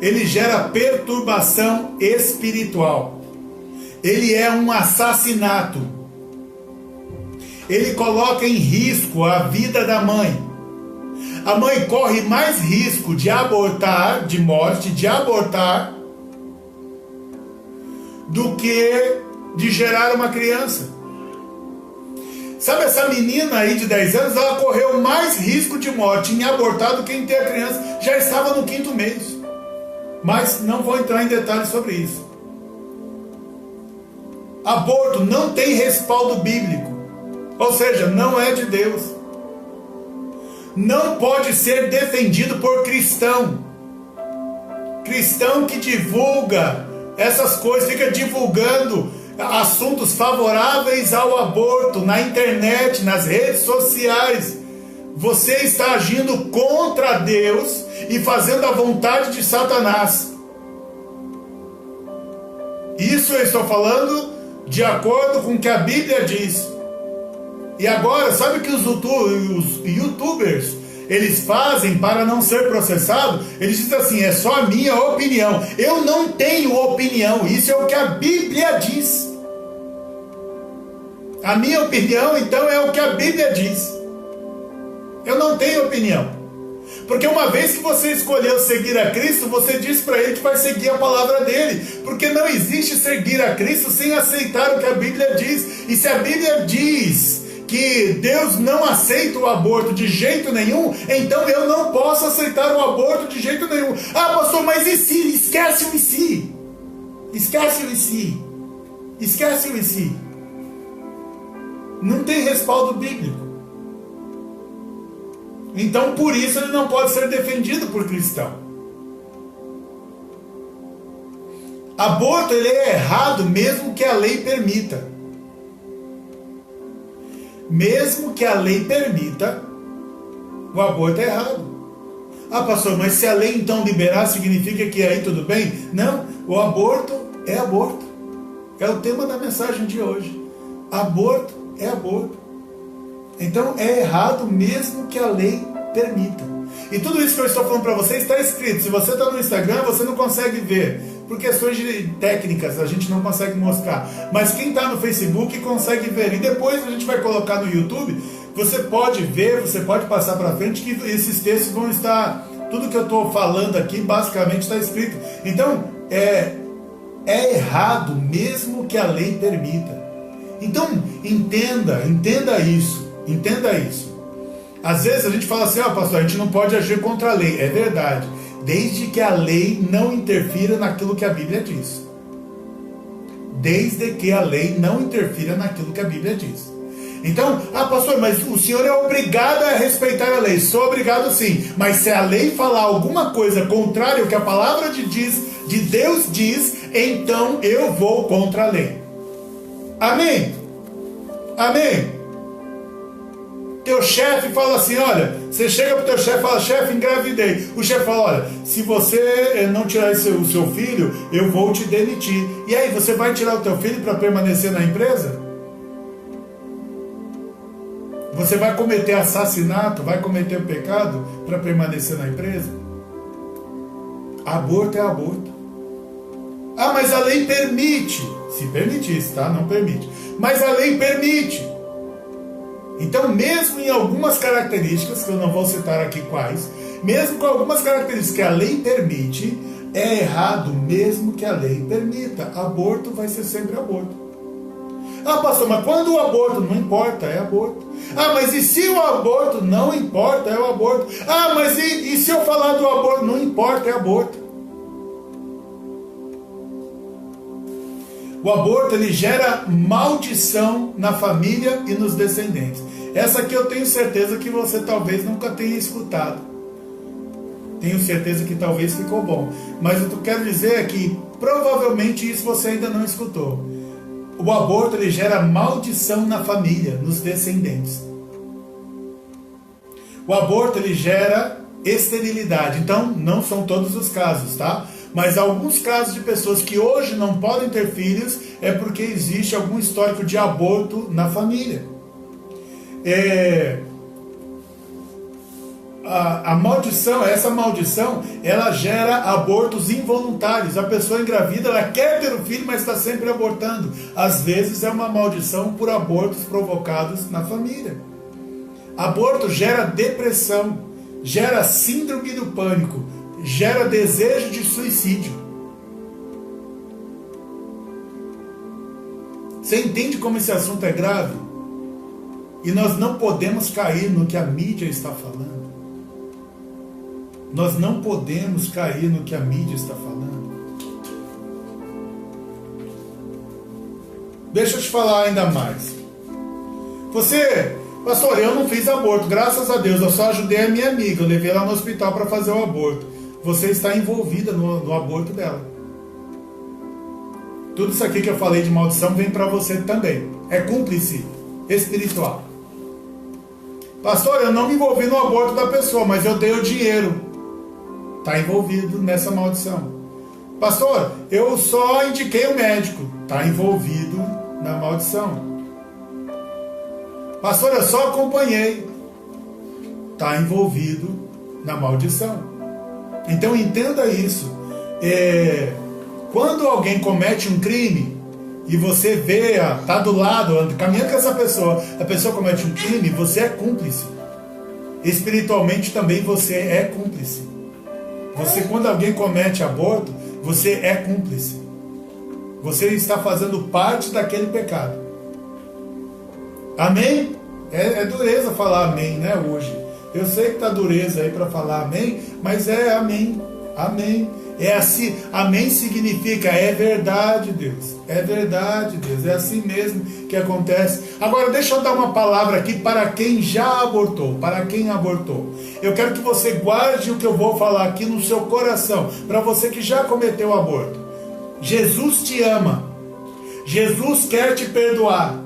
Ele gera perturbação espiritual. Ele é um assassinato. Ele coloca em risco a vida da mãe. A mãe corre mais risco de abortar, de morte, de abortar, do que de gerar uma criança. Sabe essa menina aí de 10 anos, ela correu mais risco de morte em abortar do que em ter a criança. Já estava no 5º mês. Mas não vou entrar em detalhes sobre isso. Aborto não tem respaldo bíblico. Ou seja, não é de Deus. Não pode ser defendido por cristão. Cristão que divulga essas coisas, fica divulgando assuntos favoráveis ao aborto na internet, nas redes sociais. Você está agindo contra Deus e fazendo a vontade de Satanás. Isso eu estou falando de acordo com o que a Bíblia diz. E agora, sabe o que os youtubers eles fazem para não ser processado? Eles dizem assim, é só a minha opinião. Eu não tenho opinião, isso é o que a Bíblia diz. A minha opinião, então, é o que a Bíblia diz. Eu não tenho opinião. Porque uma vez que você escolheu seguir a Cristo, você diz para ele que vai seguir a palavra dele. Porque não existe seguir a Cristo sem aceitar o que a Bíblia diz. E se a Bíblia diz que Deus não aceita o aborto de jeito nenhum, então eu não posso aceitar o aborto de jeito nenhum. Ah, pastor, mas e se? Esquece o e se. Esquece o e se. Esquece o e se. Não tem respaldo bíblico. Então, por isso, ele não pode ser defendido por cristão. Aborto, ele é errado mesmo que a lei permita. Mesmo que a lei permita, o aborto é errado. Ah, pastor, mas se a lei então liberar, significa que aí tudo bem? Não, o aborto é aborto. É o tema da mensagem de hoje. Aborto é aborto. Então é errado mesmo que a lei permita. E tudo isso que eu estou falando para você está escrito. Se você está no Instagram, você não consegue ver. Por questões técnicas, a gente não consegue mostrar. Mas quem está no Facebook consegue ver. E depois a gente vai colocar no YouTube. Você pode ver, você pode passar para frente que esses textos vão estar... Tudo que eu estou falando aqui basicamente está escrito. Então, é errado mesmo que a lei permita. Então, entenda isso. Entenda isso. Às vezes a gente fala assim, pastor, a gente não pode agir contra a lei. É verdade. Desde que a lei não interfira naquilo que a Bíblia diz. Desde que a lei não interfira naquilo que a Bíblia diz. Então, pastor, mas o senhor é obrigado a respeitar a lei. Sou obrigado sim. Mas se a lei falar alguma coisa contrária ao que a palavra de Deus diz, então eu vou contra a lei. Amém? Amém? Teu chefe fala assim, olha, você chega pro teu chefe e fala, chefe, engravidei. O chefe fala, olha, se você não tirar o seu filho, eu vou te demitir. E aí, você vai tirar o teu filho para permanecer na empresa? Você vai cometer assassinato, vai cometer o pecado para permanecer na empresa? Aborto é aborto. Ah, mas a lei permite. Se permitisse, tá? Não permite. Mas a lei permite. Então, mesmo em algumas características, que eu não vou citar aqui quais, mesmo com algumas características que a lei permite, é errado mesmo que a lei permita. Aborto vai ser sempre aborto. Ah, pastor, mas quando o aborto não importa, é aborto. Ah, mas e se o aborto não importa, é o aborto. Ah, mas e se eu falar do aborto, não importa, é aborto. O aborto, ele gera maldição na família e nos descendentes. Essa aqui eu tenho certeza que você talvez nunca tenha escutado. Tenho certeza que talvez ficou bom. Mas o que eu quero dizer é que provavelmente isso você ainda não escutou. O aborto, ele gera maldição na família, nos descendentes. O aborto, ele gera esterilidade. Então, não são todos os casos, tá? Mas alguns casos de pessoas que hoje não podem ter filhos é porque existe algum histórico de aborto na família. A maldição, essa maldição, ela gera abortos involuntários. A pessoa engravida, ela quer ter o filho, mas está sempre abortando. Às vezes é uma maldição por abortos provocados na família. Aborto gera depressão, gera síndrome do pânico, gera desejo de suicídio. Você entende como esse assunto é grave? E nós não podemos cair no que a mídia está falando. Nós não podemos cair no que a mídia está falando. Deixa eu te falar ainda mais. Você, pastor, eu não fiz aborto, graças a Deus, eu só ajudei a minha amiga, eu levei ela no hospital para fazer o aborto. Você está envolvida no aborto dela. Tudo isso aqui que eu falei de maldição vem para você também. É cúmplice espiritual. Pastor, eu não me envolvi no aborto da pessoa, mas eu dei o dinheiro. Está envolvido nessa maldição. Pastor, eu só indiquei o médico. Está envolvido na maldição. Pastor, eu só acompanhei. Está envolvido na maldição. Então entenda isso. Quando alguém comete um crime e você vê, está do lado, caminhando com essa pessoa, a pessoa comete um crime, você é cúmplice. Espiritualmente também você é cúmplice. Você, quando alguém comete aborto, você é cúmplice. Você está fazendo parte daquele pecado. Amém? É dureza falar amém, né, hoje. Eu sei que tá dureza aí para falar amém, mas é amém. Amém. É assim, amém significa é verdade, Deus. É verdade, Deus. É assim mesmo que acontece. Agora deixa eu dar uma palavra aqui para quem já abortou, para quem abortou. Eu quero que você guarde o que eu vou falar aqui no seu coração, para você que já cometeu aborto. Jesus te ama. Jesus quer te perdoar.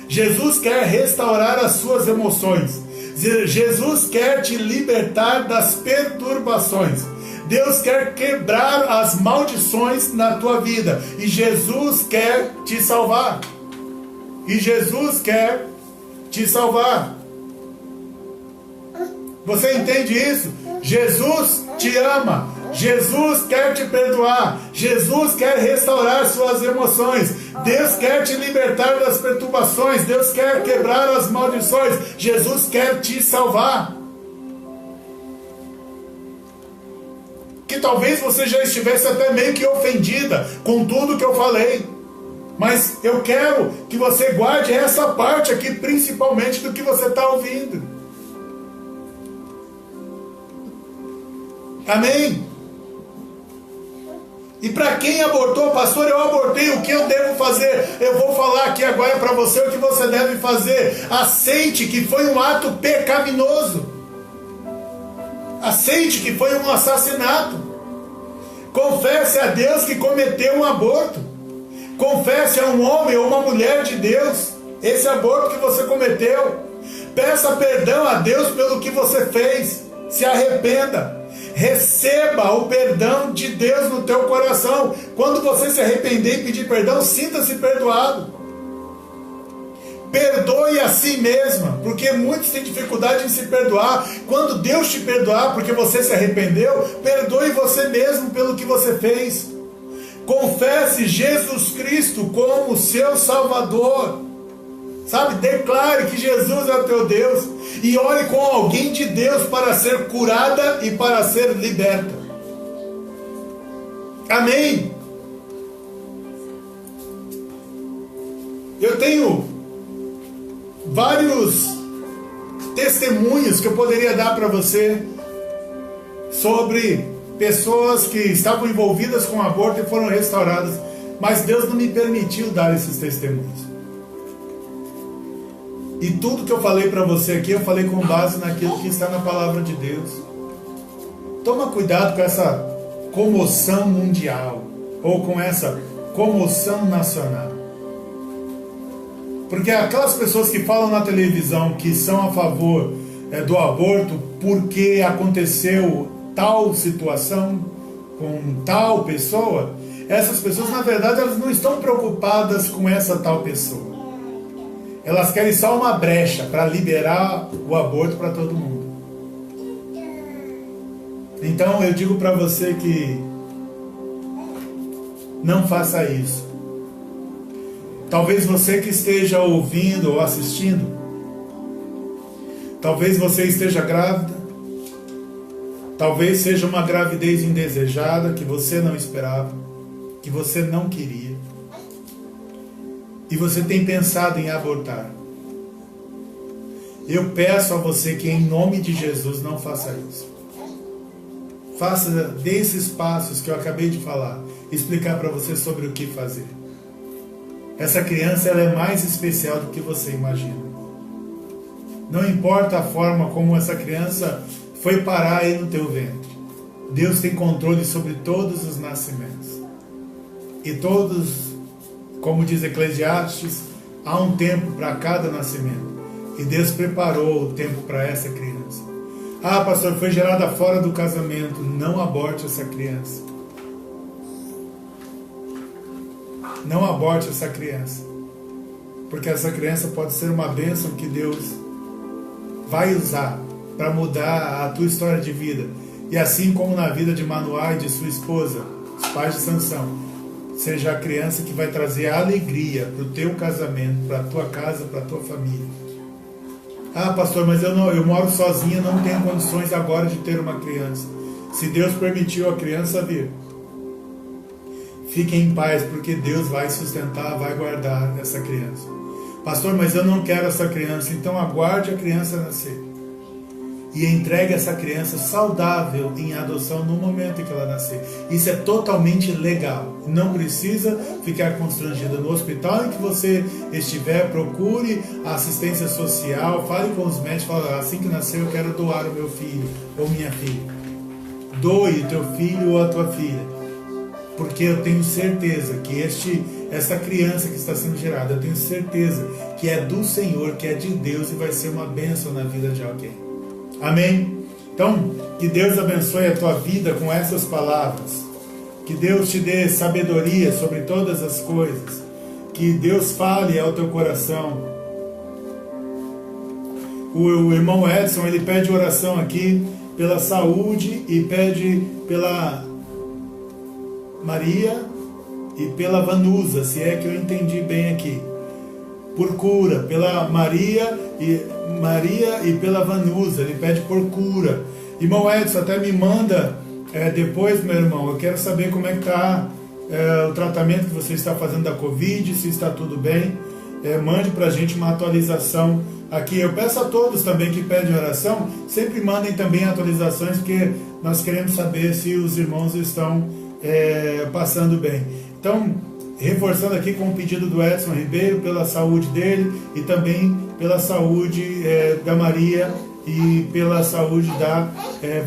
Jesus quer restaurar as suas emoções. Jesus quer te libertar das perturbações. Deus quer quebrar as maldições na tua vida. E Jesus quer te salvar. E Jesus quer te salvar. Você entende isso? Jesus te ama. Jesus quer te perdoar. Jesus quer restaurar suas emoções. Deus quer te libertar das perturbações. Deus quer quebrar as maldições. Jesus quer te salvar. Que talvez você já estivesse até meio que ofendida com tudo que eu falei. Mas eu quero que você guarde essa parte aqui, principalmente do que você está ouvindo. Amém? E para quem abortou, pastor, eu abortei, o que eu devo fazer? Eu vou falar aqui agora para você o que você deve fazer. Aceite que foi um ato pecaminoso. Aceite que foi um assassinato. Confesse a Deus que cometeu um aborto. Confesse a um homem ou uma mulher de Deus esse aborto que você cometeu. Peça perdão a Deus pelo que você fez. Se arrependa. Receba o perdão de Deus no teu coração. Quando você se arrepender e pedir perdão, sinta-se perdoado. Perdoe a si mesma, porque muitos têm dificuldade em se perdoar. Quando Deus te perdoar porque você se arrependeu, perdoe você mesmo pelo que você fez. Confesse Jesus Cristo como seu Salvador. Sabe, declare que Jesus é o teu Deus. E ore com alguém de Deus para ser curada e para ser liberta. Amém? Eu tenho vários testemunhos que eu poderia dar para você sobre pessoas que estavam envolvidas com aborto e foram restauradas, mas Deus não me permitiu dar esses testemunhos. E tudo que eu falei para você aqui, eu falei com base naquilo que está na palavra de Deus. Toma cuidado com essa comoção mundial, ou com essa comoção nacional. Porque aquelas pessoas que falam na televisão que são a favor do aborto porque aconteceu tal situação com tal pessoa, essas pessoas na verdade elas não estão preocupadas com essa tal pessoa. Elas querem só uma brecha para liberar o aborto para todo mundo. Então eu digo para você que não faça isso. Talvez você que esteja ouvindo ou assistindo, talvez você esteja grávida, talvez seja uma gravidez indesejada que você não esperava, que você não queria, e você tem pensado em abortar. Eu peço a você que, em nome de Jesus, não faça isso. Faça desses passos que eu acabei de falar, explicar para você sobre o que fazer. Essa criança, ela é mais especial do que você imagina. Não importa a forma como essa criança foi parar aí no teu ventre. Deus tem controle sobre todos os nascimentos. E todos, como diz Eclesiastes, há um tempo para cada nascimento. E Deus preparou o tempo para essa criança. Ah, pastor, foi gerada fora do casamento. Não aborte essa criança. Não aborte essa criança. Porque essa criança pode ser uma bênção que Deus vai usar para mudar a tua história de vida. E assim como na vida de Manoá e de sua esposa, os pais de Sansão, seja a criança que vai trazer alegria para o teu casamento, para a tua casa, para a tua família. Ah, pastor, mas eu moro sozinha, não tenho condições agora de ter uma criança. Se Deus permitiu a criança vir, fique em paz, porque Deus vai sustentar, vai guardar essa criança. Pastor, mas eu não quero essa criança, então aguarde a criança nascer. E entregue essa criança saudável em adoção no momento em que ela nascer. Isso é totalmente legal. Não precisa ficar constrangida. No hospital em que você estiver, procure a assistência social, fale com os médicos, fale, assim que nascer eu quero doar o meu filho ou minha filha. Doe o teu filho ou a tua filha. Porque eu tenho certeza que essa criança que está sendo gerada, eu tenho certeza que é do Senhor, que é de Deus e vai ser uma bênção na vida de alguém. Amém? Então, que Deus abençoe a tua vida com essas palavras. Que Deus te dê sabedoria sobre todas as coisas. Que Deus fale ao teu coração. O irmão Edson, ele pede oração aqui pela saúde e pede pela Maria e pela Vanusa, se é que eu entendi bem aqui. Por cura, pela Maria e pela Vanusa, ele pede por cura. Irmão Edson, até me manda depois, meu irmão, eu quero saber como é que está o tratamento que você está fazendo da Covid, se está tudo bem. Mande para a gente uma atualização aqui. Eu peço a todos também que pedem oração, sempre mandem também atualizações, porque nós queremos saber se os irmãos estão passando bem. Então, reforçando aqui com o pedido do Edson Ribeiro, pela saúde dele e também pela saúde da Maria e pela saúde da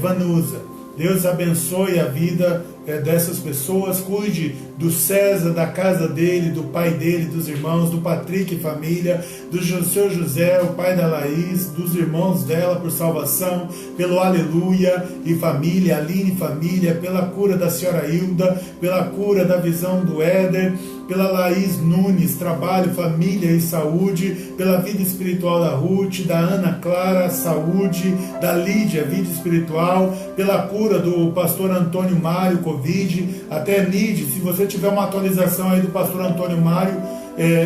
Vanusa. Deus abençoe a vida dessas pessoas, cuide do César, da casa dele, do pai dele, dos irmãos, do Patrick e família, do seu José, o pai da Laís, dos irmãos dela por salvação, pelo Aleluia e família, Aline e família, pela cura da senhora Hilda, pela cura da visão do Éder, pela Laís Nunes, trabalho, família e saúde, pela vida espiritual da Ruth, da Ana Clara, saúde, da Lídia, vida espiritual, pela cura do pastor Antônio Mário, Covid, até Nide, se você tiver uma atualização aí do pastor Antônio Mário,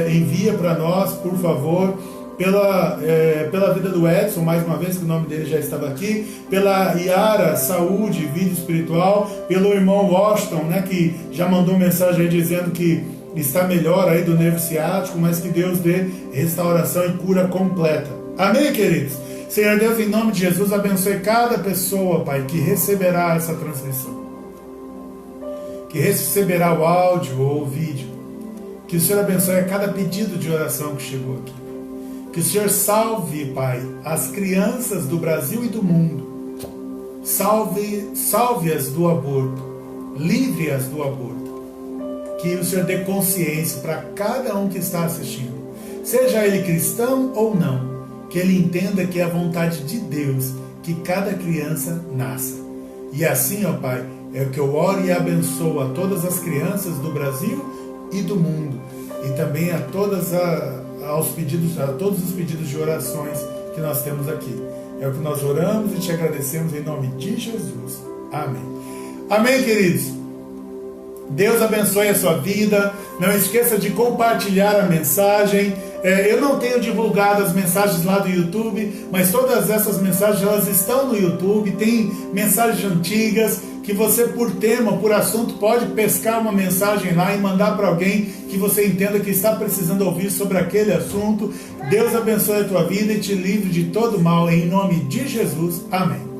envia para nós, por favor. Pela vida do Edson, mais uma vez, que o nome dele já estava aqui, pela Yara, saúde, vida espiritual, pelo irmão Washington, né, que já mandou mensagem aí dizendo que está melhor aí do nervo ciático, mas que Deus dê restauração e cura completa. Amém, queridos? Senhor Deus, em nome de Jesus, abençoe cada pessoa, Pai, que receberá essa transmissão, que receberá o áudio ou o vídeo. Que o Senhor abençoe a cada pedido de oração que chegou aqui. Que o Senhor salve, Pai, as crianças do Brasil e do mundo. Salve-as do aborto. Livre-as do aborto. Que o Senhor dê consciência para cada um que está assistindo. Seja ele cristão ou não. Que ele entenda que é a vontade de Deus que cada criança nasça. E assim, ó Pai, é o que eu oro e abençoo a todas as crianças do Brasil e do mundo. E também a todos os pedidos de orações que nós temos aqui. É o que nós oramos e te agradecemos em nome de Jesus. Amém. Amém, queridos? Deus abençoe a sua vida. Não esqueça de compartilhar a mensagem. Eu não tenho divulgado as mensagens lá do YouTube, mas todas essas mensagens elas estão no YouTube. Tem mensagens antigas que você, por tema, por assunto, pode pescar uma mensagem lá e mandar para alguém que você entenda que está precisando ouvir sobre aquele assunto. Deus abençoe a tua vida e te livre de todo mal, em nome de Jesus. Amém.